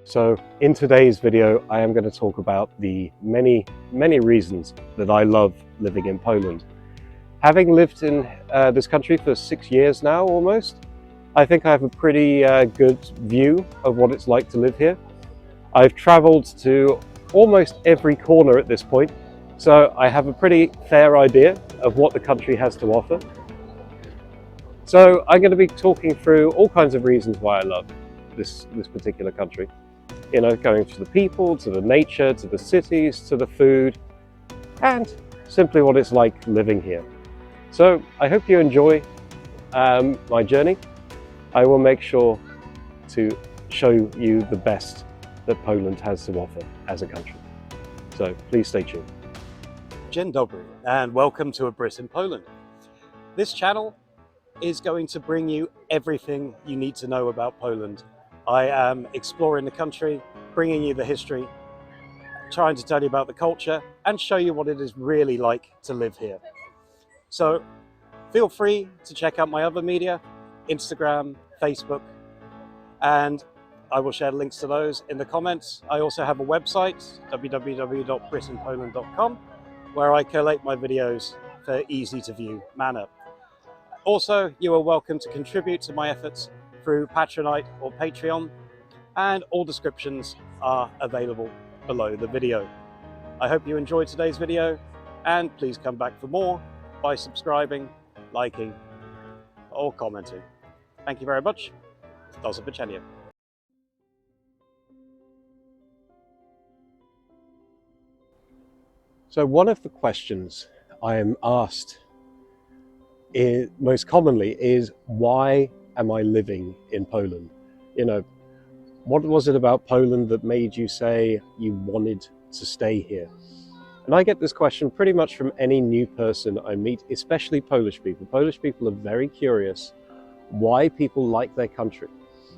So in today's video, I am going to talk about the many reasons that I love living in Poland. Having lived in this country for 6 years now almost, I think I have a pretty good view of what it's like to live here. I've traveled to almost every corner at this point, so I have a pretty fair idea of what the country has to offer. So I'm going to be talking through all kinds of reasons why I love this particular country. You know, going to the people, to the nature, to the cities, to the food, and simply what it's like living here. So I hope you enjoy my journey. I will make sure to show you the best that Poland has to offer as a country. So please stay tuned. Dzień dobry and welcome to A Brit in Poland. This channel is going to bring you everything you need to know about Poland. I am exploring the country, bringing you the history, trying to tell you about the culture and show you what it is really like to live here. So feel free to check out my other media, Instagram, Facebook, and I will share links to those in the comments. I also have a website, www.britlivinginpoland.com, where I collate my videos for easy to view manner. Also, you are welcome to contribute to my efforts through Patronite or Patreon, and all descriptions are available below the video. I hope you enjoyed today's video, and please come back for more by subscribing, liking, or commenting. Thank you very much. Do zobaczenia. So one of the questions I am asked most commonly is, why am I living in Poland? You know, what was it about Poland that made you say you wanted to stay here? And I get this question pretty much from any new person I meet, especially Polish people. Polish people are very curious why people like their country.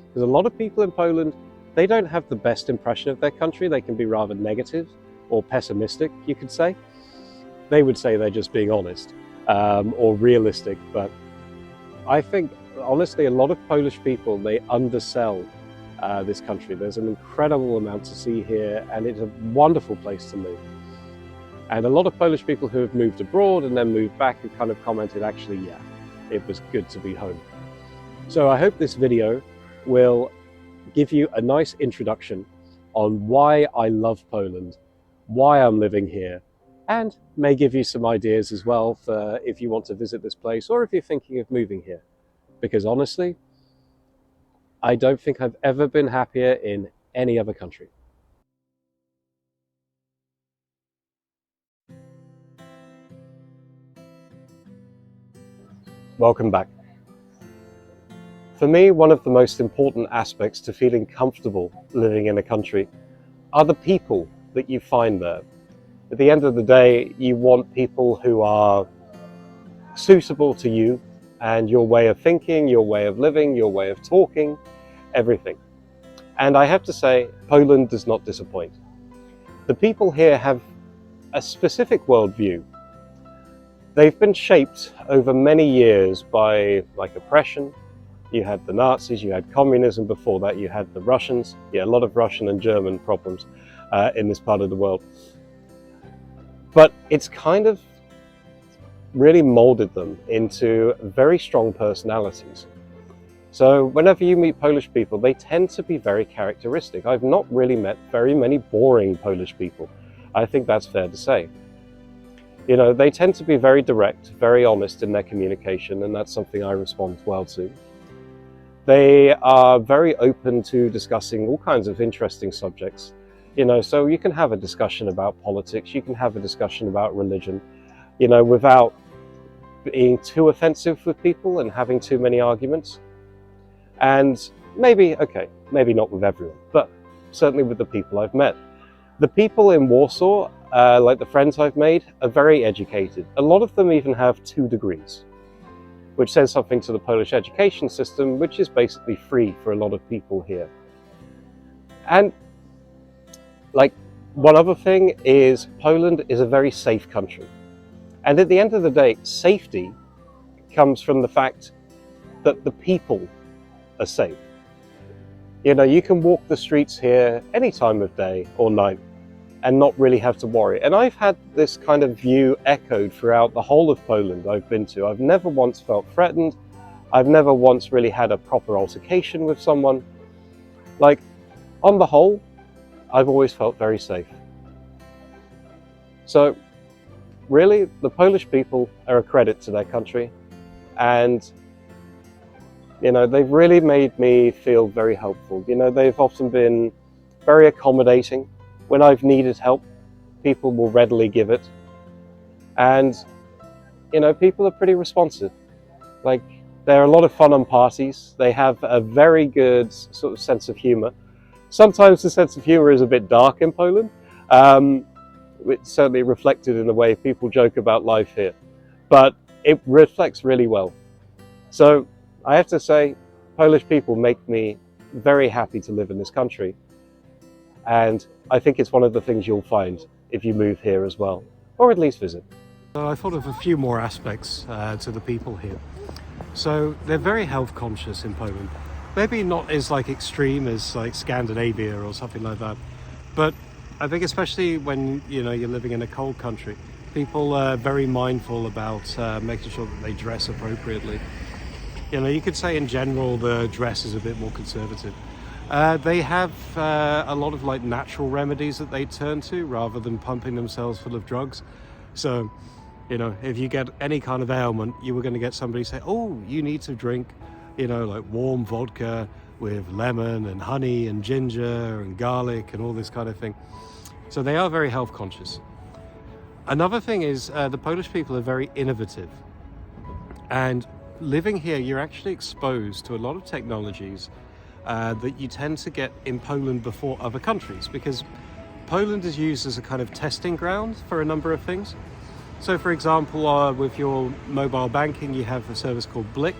Because a lot of people in Poland, they don't have the best impression of their country. They can be rather negative or pessimistic, you could say. They would say they're just being honest or realistic. But I think, honestly, a lot of Polish people, they undersell this country. There's an incredible amount to see here, and it's a wonderful place to live. And a lot of Polish people who have moved abroad and then moved back have kind of commented, actually, yeah, it was good to be home. So I hope this video will give you a nice introduction on why I love Poland, why I'm living here, and may give you some ideas as well for if you want to visit this place or if you're thinking of moving here. Because honestly, I don't think I've ever been happier in any other country. Welcome back. For me, one of the most important aspects to feeling comfortable living in a country are the people that you find there. At the end of the day, you want people who are suitable to you and your way of thinking, your way of living, your way of talking, everything. And I have to say, Poland does not disappoint. The people here have a specific worldview. They've been shaped over many years by oppression. You had the Nazis, you had communism, before that you had the Russians. Yeah, a lot of Russian and German problems in this part of the world. But it's kind of really molded them into very strong personalities. So whenever you meet Polish people, they tend to be very characteristic. I've not really met very many boring Polish people. I think that's fair to say. You know, they tend to be very direct, very honest in their communication, and that's something I respond well to. They are very open to discussing all kinds of interesting subjects. You know, so you can have a discussion about politics, you can have a discussion about religion, you know, without being too offensive with people and having too many arguments. And maybe not with everyone, but certainly with the people I've met. The people in Warsaw, like the friends I've made, are very educated. A lot of them even have 2 degrees, which says something to the Polish education system, which is basically free for a lot of people here. And one other thing is, Poland is a very safe country. And at the end of the day, safety comes from the fact that the people are safe. You know, you can walk the streets here any time of day or night and not really have to worry. And I've had this kind of view echoed throughout the whole of Poland I've been to. I've never once felt threatened. I've never once really had a proper altercation with someone. Like, on the whole, I've always felt very safe. So, really, the Polish people are a credit to their country. And, you know, they've really made me feel very helpful. You know, they've often been very accommodating. When I've needed help, people will readily give it. And, you know, people are pretty responsive. Like, there are a lot of fun on parties. They have a very good sort of sense of humor. Sometimes the sense of humor is a bit dark in Poland. It's certainly reflected in the way people joke about life here. But it reflects really well. So I have to say, Polish people make me very happy to live in this country. And I think it's one of the things you'll find if you move here as well, or at least visit. So I thought of a few more aspects to the people here. So they're very health conscious in Poland. Maybe not as like extreme as like Scandinavia or something like that, but I think especially when you're living in a cold country, people are very mindful about making sure that they dress appropriately. You know, you could say in general the dress is a bit more conservative. They have a lot of like natural remedies that they turn to rather than pumping themselves full of drugs. So, you know, if you get any kind of ailment, you were going to get somebody say, oh, you need to drink, you know, like warm vodka with lemon and honey and ginger and garlic and all this kind of thing. So they are very health conscious. Another thing is the Polish people are very innovative. And living here, you're actually exposed to a lot of technologies that you tend to get in Poland before other countries, because Poland is used as a kind of testing ground for a number of things. So for example, with your mobile banking, you have a service called Brit,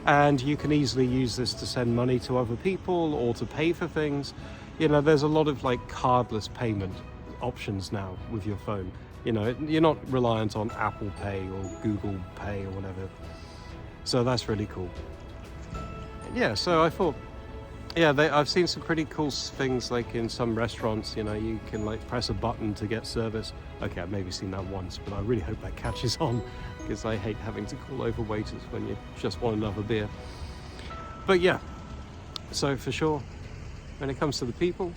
and you can easily use this to send money to other people or to pay for things. You know, there's a lot of like cardless payment options now with your phone. You know, you're not reliant on Apple Pay or Google Pay or whatever. So that's really cool. Yeah, so I thought, yeah, I've seen some pretty cool things, like in some restaurants, you know, you can like press a button to get service. Okay, I've maybe seen that once, but I really hope that catches on, because I hate having to call over waiters when you just want another beer. But yeah, so for sure, when it comes to the people,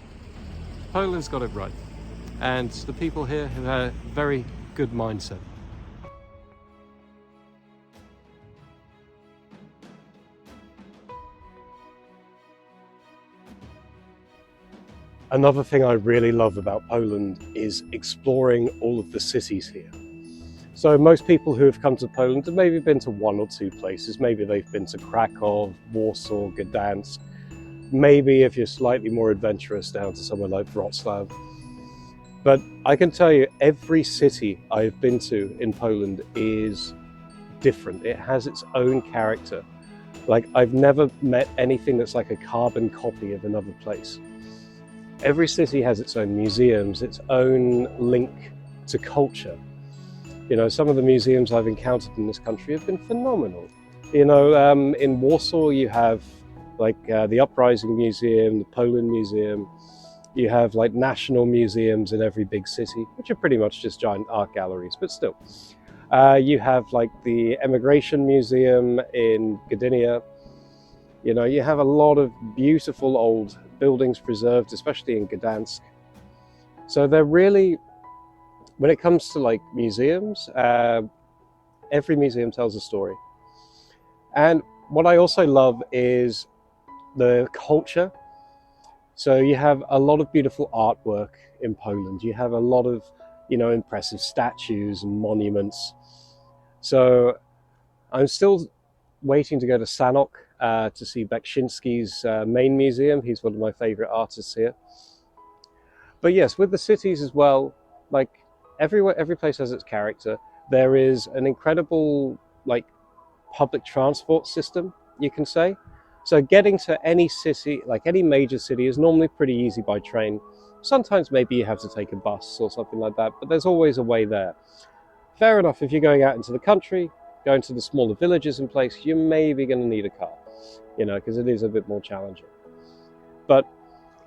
Poland's got it right. And the people here have a very good mindset. Another thing I really love about Poland is exploring all of the cities here. So most people who have come to Poland have maybe been to one or two places. Maybe they've been to Krakow, Warsaw, Gdansk. Maybe if you're slightly more adventurous, down to somewhere like Wrocław. But I can tell you, every city I've been to in Poland is different. It has its own character. Like, I've never met anything that's like a carbon copy of another place. Every city has its own museums, its own link to culture. You know, some of the museums I've encountered in this country have been phenomenal. You know, in Warsaw you have like the Uprising Museum, the Poland Museum. You have like national museums in every big city, which are pretty much just giant art galleries, but still. You have like the Emigration Museum in Gdynia. You know, you have a lot of beautiful old buildings preserved, especially in Gdansk. So they're really, when it comes to like museums, every museum tells a story. And what I also love is the culture. So you have a lot of beautiful artwork in Poland. You have a lot of, you know, impressive statues and monuments. So I'm still waiting to go to Sanok to see Beksiński's main museum. He's one of my favorite artists here. But yes, with the cities as well, like every place has its character. There is an incredible like public transport system, you can say. So getting to any city, like any major city, is normally pretty easy by train. Sometimes maybe you have to take a bus or something like that, but there's always a way there. Fair enough, if you're going out into the country, going to the smaller villages and places, you're maybe going to need a car, you know, because it is a bit more challenging. But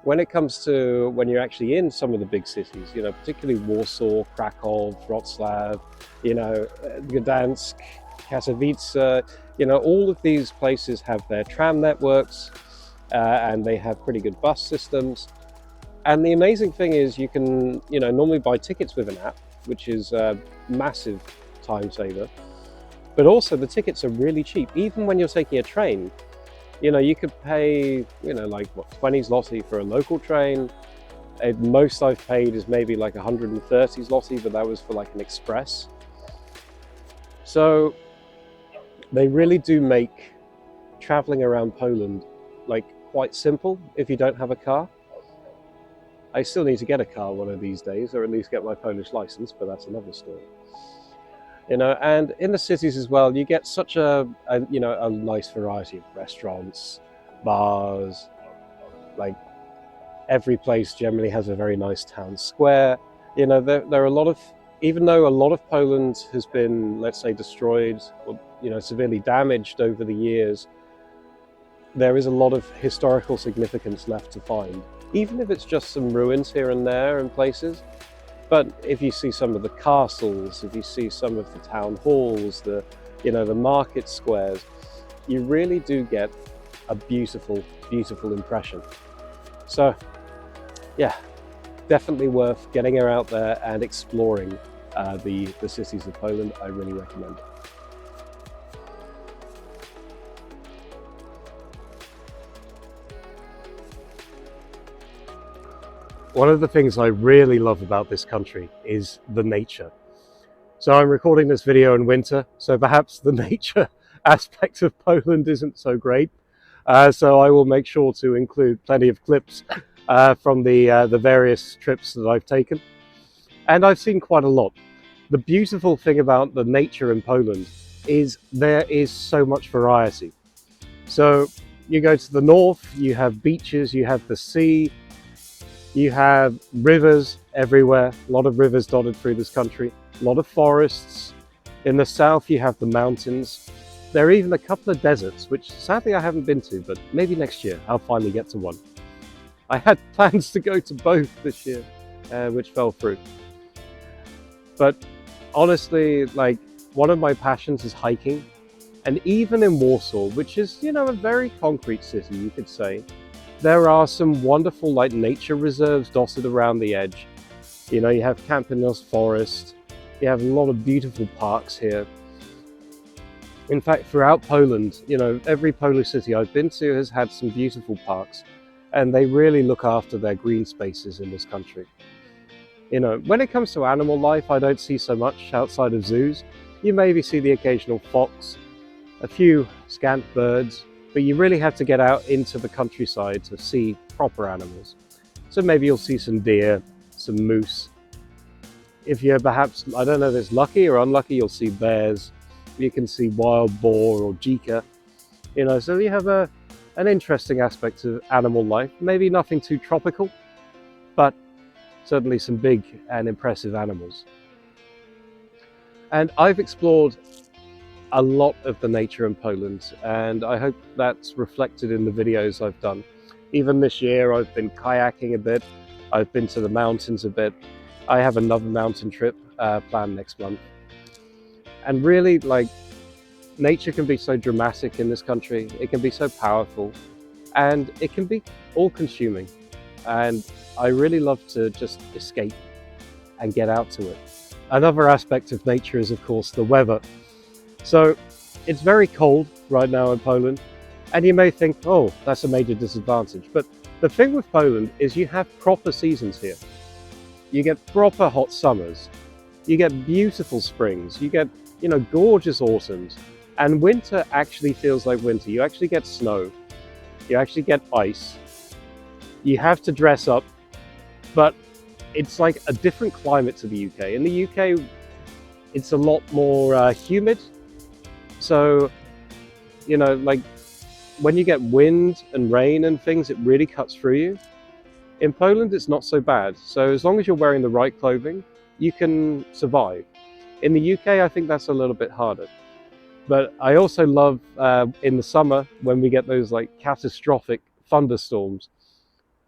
when it comes to when you're actually in some of the big cities, you know, particularly Warsaw, Krakow, Wrocław, you know, Gdansk, Katowice, you know, all of these places have their tram networks, and they have pretty good bus systems. And the amazing thing is you can, you know, normally buy tickets with an app, which is a massive time saver. But also the tickets are really cheap. Even when you're taking a train, you know, you could pay, you know, like what, 20 zloty for a local train. Most I've paid is maybe like 130 zloty, but that was for like an express. So they really do make traveling around Poland like quite simple if you don't have a car. I still need to get a car one of these days, or at least get my Polish license, but that's another story. You know, and in the cities as well, you get such a you know, a nice variety of restaurants, bars. Like every place generally has a very nice town square. You know, there are a lot of, even though a lot of Poland has been, let's say, destroyed or, you know, severely damaged over the years, there is a lot of historical significance left to find, even if it's just some ruins here and there in places. But if you see some of the castles, if you see some of the town halls, the, you know, the market squares, you really do get a beautiful, beautiful impression. So yeah, definitely worth getting her out there and exploring the cities of Poland. I really recommend it. One of the things I really love about this country is the nature. So I'm recording this video in winter, so perhaps the nature aspect of Poland isn't so great. So I will make sure to include plenty of clips from the various trips that I've taken. And I've seen quite a lot. The beautiful thing about the nature in Poland is there is so much variety. So you go to the north, you have beaches, you have the sea, you have rivers everywhere, a lot of rivers dotted through this country, a lot of forests. In the south, you have the mountains. There are even a couple of deserts, which sadly I haven't been to, but maybe next year I'll finally get to one. I had plans to go to both this year, which fell through. But honestly, like, one of my passions is hiking. And even in Warsaw, which is, you know, a very concrete city, you could say, there are some wonderful like nature reserves dotted around the edge. You know, you have Campinos Forest, you have a lot of beautiful parks here. In fact, throughout Poland, you know, every Polish city I've been to has had some beautiful parks, and they really look after their green spaces in this country. You know, when it comes to animal life, I don't see so much outside of zoos. You maybe see the occasional fox, a few scant birds, but you really have to get out into the countryside to see proper animals. So maybe you'll see some deer, some moose. If you're perhaps, I don't know if it's lucky or unlucky, you'll see bears. You can see wild boar or jika. You know, so you have an interesting aspect of animal life. Maybe nothing too tropical, but certainly some big and impressive animals. And I've explored a lot of the nature in Poland, and I hope that's reflected in the videos I've done. Even this year I've been kayaking a bit, I've been to the mountains a bit. I have another mountain trip planned next month. And really, like, nature can be so dramatic in this country, it can be so powerful, and it can be all-consuming. And I really love to just escape and get out to it. Another aspect of nature is, of course, the weather. So it's very cold right now in Poland, and you may think, oh, that's a major disadvantage. But the thing with Poland is you have proper seasons here. You get proper hot summers, you get beautiful springs, you get, you know, gorgeous autumns, and winter actually feels like winter. You actually get snow, you actually get ice, you have to dress up, but it's like a different climate to the UK. In the UK, it's a lot more humid. So, you know, like when you get wind and rain and things, it really cuts through you. In Poland, it's not so bad. So as long as you're wearing the right clothing, you can survive. In the UK, I think that's a little bit harder. But I also love in the summer when we get those like catastrophic thunderstorms.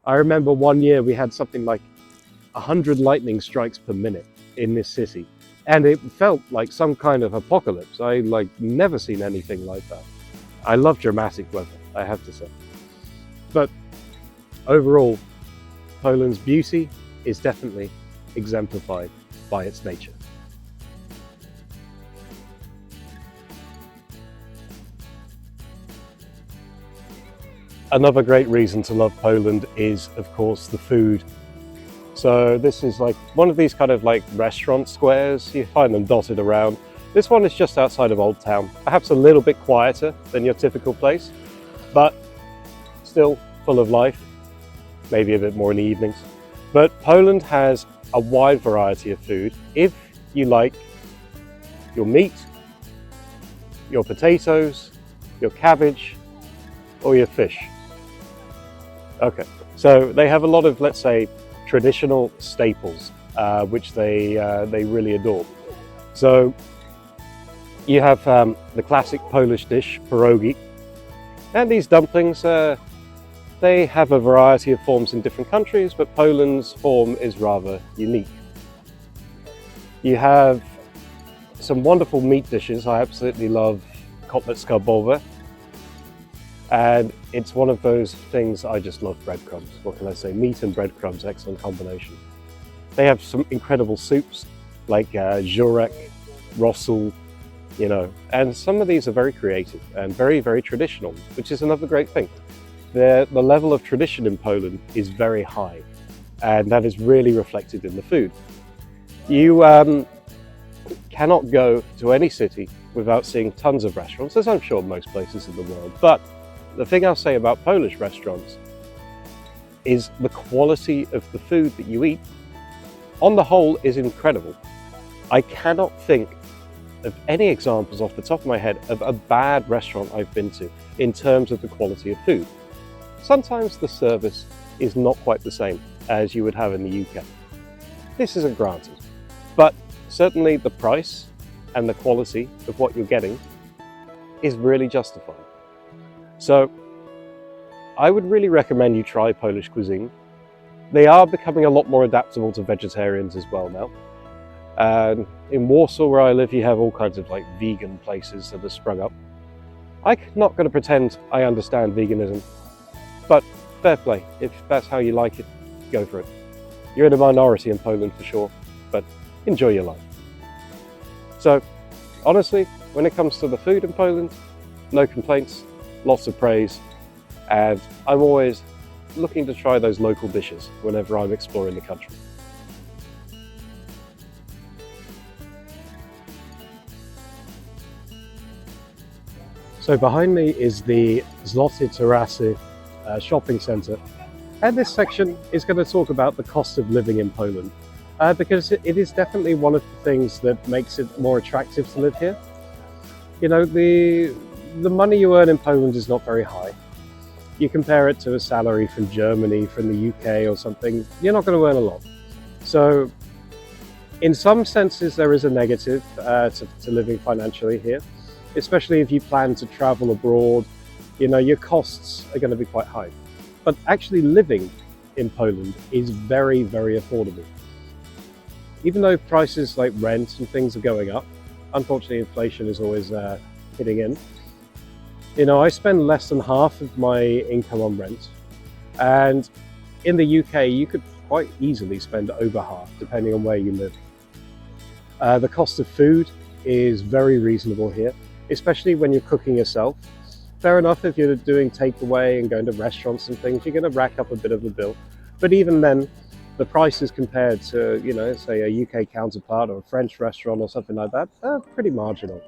I remember one year we had something like 100 lightning strikes per minute in this city, and it felt like some kind of apocalypse. I like never seen anything like that. I love dramatic weather, I have to say. But overall, Poland's beauty is definitely exemplified by its nature. Another great reason to love Poland is, of course, the food. So this is like one of these kind of like restaurant squares. You find them dotted around. This one is just outside of Old Town, perhaps a little bit quieter than your typical place, but still full of life, maybe a bit more in the evenings. But Poland has a wide variety of food. If you like your meat, your potatoes, your cabbage, or your fish. Okay, so they have a lot of, let's say, traditional staples, which they really adore. So you have the classic Polish dish, pierogi, and these dumplings. They have a variety of forms in different countries, but Poland's form is rather unique. You have some wonderful meat dishes. I absolutely love kotlet schabowe. And it's one of those things, I just love breadcrumbs. What can I say? Meat and breadcrumbs, excellent combination. They have some incredible soups like żurek, rosół, you know, and some of these are very creative and very, very traditional, which is another great thing. The level of tradition in Poland is very high, and that is really reflected in the food. You cannot go to any city without seeing tons of restaurants, as I'm sure most places in the world. But the thing I'll say about Polish restaurants is the quality of the food that you eat, on the whole, is incredible. I cannot think of any examples off the top of my head of a bad restaurant I've been to in terms of the quality of food. Sometimes the service is not quite the same as you would have in the UK. This isn't granted, but certainly the price and the quality of what you're getting is really justified. So I would really recommend you try Polish cuisine. They are becoming a lot more adaptable to vegetarians as well now. And in Warsaw, where I live, you have all kinds of like vegan places that have sprung up. I'm not going to pretend I understand veganism, but fair play. If that's how you like it, go for it. You're in a minority in Poland for sure, but enjoy your life. So honestly, when it comes to the food in Poland, no complaints, lots of praise, and I'm always looking to try those local dishes whenever I'm exploring the country. So behind me is the Zloty Tarasy shopping centre, and this section is going to talk about the cost of living in Poland, because it is definitely one of the things that makes it more attractive to live here. You know, the money you earn in Poland is not very high. You compare it to a salary from Germany, from the UK or something, you're not going to earn a lot. So in some senses there is a negative to living financially here, especially if you plan to travel abroad. You know, your costs are going to be quite high. But actually living in Poland is very, very affordable. Even though prices like rent and things are going up, unfortunately inflation is always hitting in. You know, I spend less than half of my income on rent, and in the UK you could quite easily spend over half depending on where you live. The cost of food is very reasonable here, especially when you're cooking yourself. Fair enough, if you're doing takeaway and going to restaurants and things, you're going to rack up a bit of a bill. But even then, the prices compared to, you know, say a UK counterpart or a French restaurant or something like that, are pretty marginal.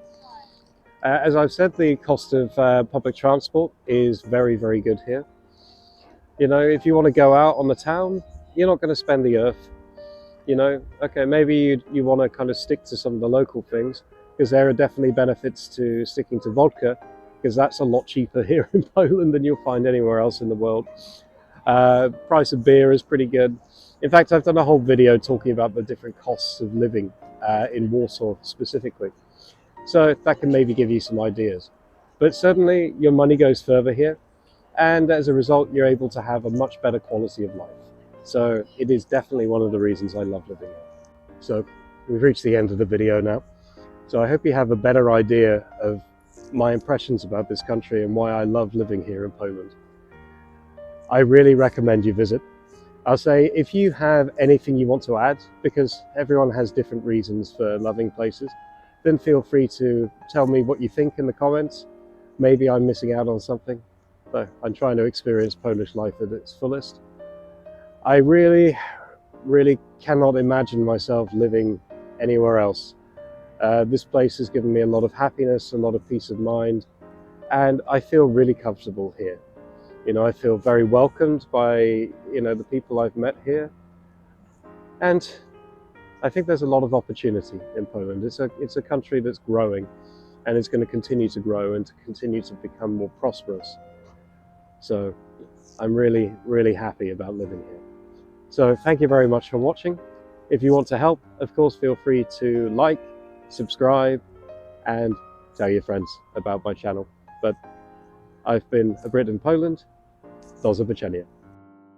As I've said, the cost of public transport is very, very good here. You know, if you want to go out on the town, you're not going to spend the earth. You know, okay, maybe you want to kind of stick to some of the local things, because there are definitely benefits to sticking to vodka, because that's a lot cheaper here in Poland than you'll find anywhere else in the world. Price of beer is pretty good. In fact, I've done a whole video talking about the different costs of living in Warsaw specifically. So that can maybe give you some ideas. But certainly your money goes further here. and as a result you're able to have a much better quality of life. So it is definitely one of the reasons I love living here. So we've reached the end of the video now, so I hope you have a better idea of my impressions about this country and why I love living here in Poland. I really recommend you visit. I'll say if you have anything you want to add, because everyone has different reasons for loving places, then feel free to tell me what you think in the comments. Maybe I'm missing out on something, but I'm trying to experience Polish life at its fullest. I really cannot imagine myself living anywhere else. This place has given me a lot of happiness, a lot of peace of mind, and I feel really comfortable here. You know, I feel very welcomed by, the people I've met here. And I think there's a lot of opportunity in Poland. It's a country that's growing, and it's going to continue to grow and to continue to become more prosperous. So I'm really happy about living here. So thank you very much for watching. If you want to help, of course, feel free to like, subscribe, and tell your friends about my channel. But I've been a Brit in Poland. Do zobaczenia.